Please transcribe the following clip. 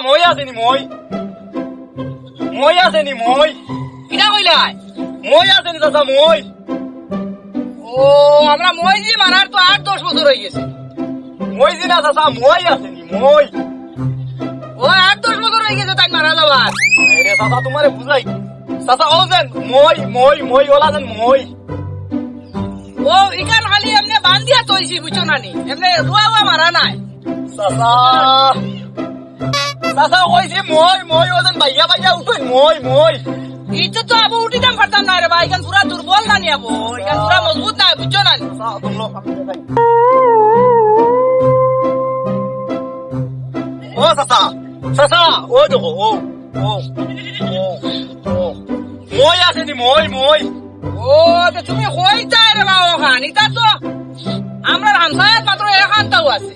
মই আসেনি মই মই আসেনি মই কিনা কইলাই মই আসেনি চাচা মই ও আমরা মইজি মারার তো 8-10 বছর হয়ে গেছে মই যে না চাচা মই আসেনি মই ও 8-10 বছর হয়ে গেছে তাই মারা যাবার আরে চাচা তোমারে বুঝাই চাচা ও যেন মই ওলা যেন মই ও ইকান খালি এমনি বান্ধিয়া তৈছি বুঝছো না নি এমনি রুয়া মারা নাই চাচা চাচা কইছে মই ও যেন ভাইয়া উঠোই মই ইটো তো আবু উঠিতাম পারতাম না রে ভাই ইকান পুরা দুর্বল না নি আবু ইকান পুরা মজবুত না বুঝছো না নি চাচা তোমরা আমি দেখাই ও চাচা ও দেখো ও মই আসেনি মই ও তো তুমি হই যায় রে বাবা খান ইটা তো আমরা হামসায়াত মাত্র এখানটাও আছে